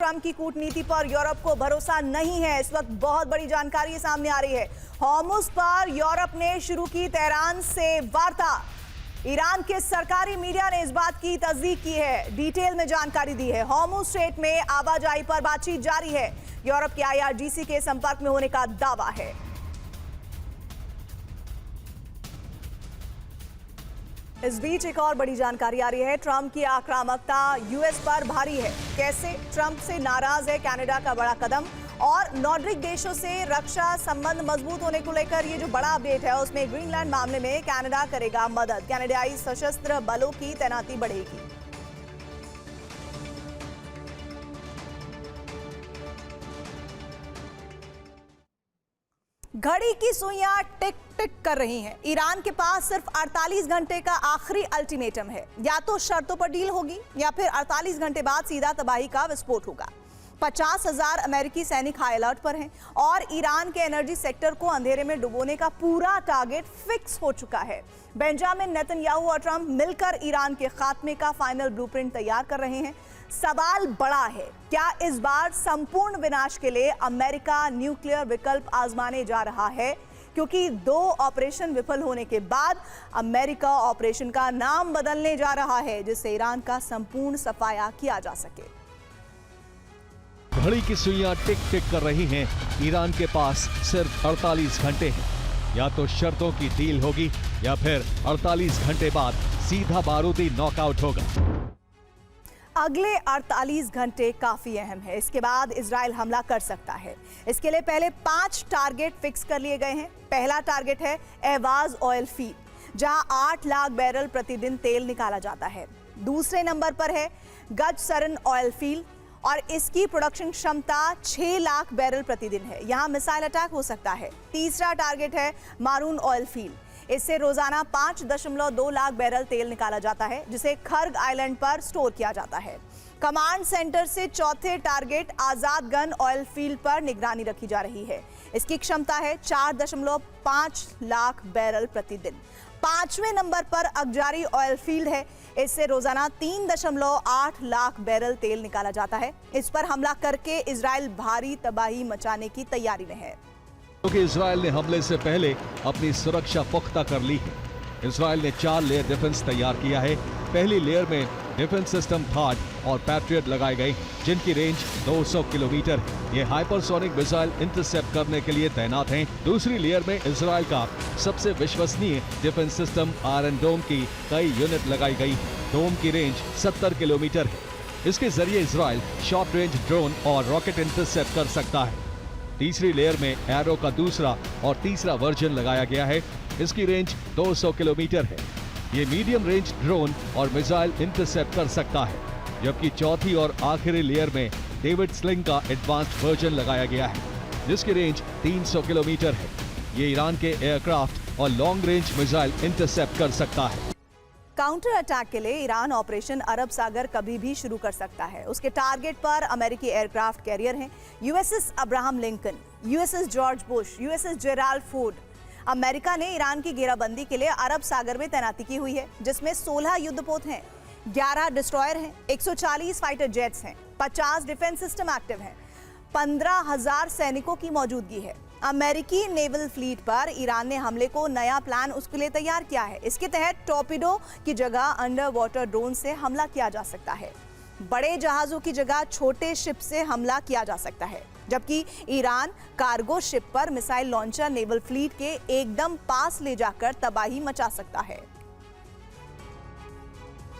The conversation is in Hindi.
ट्रंप की कूटनीति पर यूरोप को भरोसा नहीं है। इस वक्त बहुत बड़ी जानकारी सामने आ रही है। हॉर्मुज पर यूरोप ने शुरू की तेहरान से वार्ता। ईरान के सरकारी मीडिया ने इस बात की तस्दीक की है, डिटेल में जानकारी दी है। हॉर्मुज स्ट्रेट में आवाजाही पर बातचीत जारी है। यूरोप के IRGC के संपर्क में होने का दावा है। इस बीच एक और बड़ी जानकारी आ रही है। ट्रंप की आक्रामकता यूएस पर भारी है। कैसे? ट्रंप से नाराज है कनाडा का बड़ा कदम, और नॉर्डिक देशों से रक्षा संबंध मजबूत होने को लेकर ये जो बड़ा अपडेट है उसमें ग्रीनलैंड मामले में कनाडा करेगा मदद। कनाडाई सशस्त्र बलों की तैनाती बढ़ेगी। घड़ी की सुइयां टिक टिक कर रही हैं। ईरान के पास सिर्फ 48 घंटे का आखिरी अल्टीमेटम है। या तो शर्तों पर डील होगी या फिर 48 घंटे बाद सीधा तबाही का विस्फोट होगा। 50,000 अमेरिकी सैनिक हाई अलर्ट पर हैं और ईरान के एनर्जी सेक्टर को अंधेरे में डुबोने का पूरा टारगेट फिक्स हो चुका है। बेंजामिन नेतन्याहू और ट्रंप मिलकर ईरान के खात्मे का फाइनल ब्लूप्रिंट तैयार कर रहे हैं। सवाल बड़ा है, क्या इस बार संपूर्ण विनाश के लिए अमेरिका न्यूक्लियर विकल्प आजमाने जा रहा है? क्योंकि 2 ऑपरेशन विफल होने के बाद अमेरिका ऑपरेशन का नाम बदलने जा रहा है, जिससे ईरान का संपूर्ण सफाया किया जा सके। घड़ी की सुइयां टिक टिक कर रही हैं। ईरान के पास सिर्फ 48 घंटे हैं। या तो शर्तों की डील होगी या फिर 48 घंटे बाद सीधा बारूदी नॉकआउट होगा। अगले 48 घंटे काफी अहम है। इसके बाद इजराइल हमला कर सकता है। इसके लिए पहले 5 टारगेट फिक्स कर लिए गए हैं। पहला टारगेट है एवाज ऑयल फील्ड, जहां 8 लाख बैरल प्रतिदिन तेल निकाला जाता है। दूसरे नंबर पर है गजसरन ऑयल फील्ड और इसकी प्रोडक्शन क्षमता 6 लाख बैरल प्रतिदिन है। यहां मिसाइल अटैक हो सकता है। तीसरा टारगेट है मारून ऑयल फील्ड। इससे रोजाना 5.2 लाख बैरल तेल निकाला जाता है, जिसे खर्ग आइलैंड पर स्टोर किया जाता है। कमांड सेंटर से चौथे टारगेट आजाद गन ऑयल फील्ड पर निगरानी रखी जा रही है। इसकी क्षमता है 4.5 लाख बैरल प्रतिदिन। 5वें नंबर पर अगजारी ऑयल फील्ड है। इससे रोजाना 3.8 लाख बैरल तेल निकाला जाता है। इस पर हमला करके इजराइल भारी तबाही मचाने की तैयारी में है, क्योंकि इजराइल ने हमले से पहले अपनी सुरक्षा पुख्ता कर ली है। इजराइल ने 4 लेयर डिफेंस तैयार किया है। पहली लेयर में डिफेंस सिस्टम थाड और पैट्रियट लगाए गए, जिनकी रेंज 200 किलोमीटर है। ये हाइपरसोनिक मिसाइल इंटरसेप्ट करने के लिए तैनात हैं। दूसरी लेयर में इजराइल का सबसे विश्वसनीय डिफेंस सिस्टम आयरन डोम की कई यूनिट लगाई गई। डोम की रेंज 70 किलोमीटर है। इसके जरिए इजराइल शॉर्ट रेंज ड्रोन और रॉकेट इंटरसेप्ट कर सकता है। तीसरी लेयर में एरो का दूसरा और तीसरा वर्जन लगाया गया है। इसकी रेंज 200 किलोमीटर है। ये मीडियम रेंज ड्रोन और मिसाइल इंटरसेप्ट कर सकता है। जबकि चौथी और आखिरी लेयर में डेविड स्लिंग का एडवांस्ड वर्जन लगाया गया है, जिसकी रेंज 300 किलोमीटर है। ये ईरान के एयरक्राफ्ट और लॉन्ग रेंज मिसाइल इंटरसेप्ट कर सकता है। काउंटर अटैक के लिए ईरान ऑपरेशन अरब सागर कभी भी शुरू कर सकता है। उसके टारगेट पर अमेरिकी एयरक्राफ्ट कैरियर हैं, USS Abraham Lincoln, USS George Bush, USS Gerald Ford. America ने ईरान की घेराबंदी के लिए अरब सागर में तैनाती की हुई है, जिसमें 16 युद्धपोत हैं, 11 डिस्ट्रॉयर हैं, 140 फाइटर जेट्स हैं, 50 डिफेंस सिस्टम एक्टिव हैं, 15,000 सैनिकों की मौजूदगी है। अमेरिकी नेवल फ्लीट पर ईरान ने हमले को नया प्लान उसके लिए तैयार किया है। इसके तहत टॉर्पीडो की जगह अंडर वाटर ड्रोन से हमला किया जा सकता है। बड़े जहाजों की जगह छोटे शिप से हमला किया जा सकता है, जबकि ईरान कार्गो शिप पर मिसाइल लॉन्चर नेवल फ्लीट के एकदम पास ले जाकर तबाही मचा सकता है।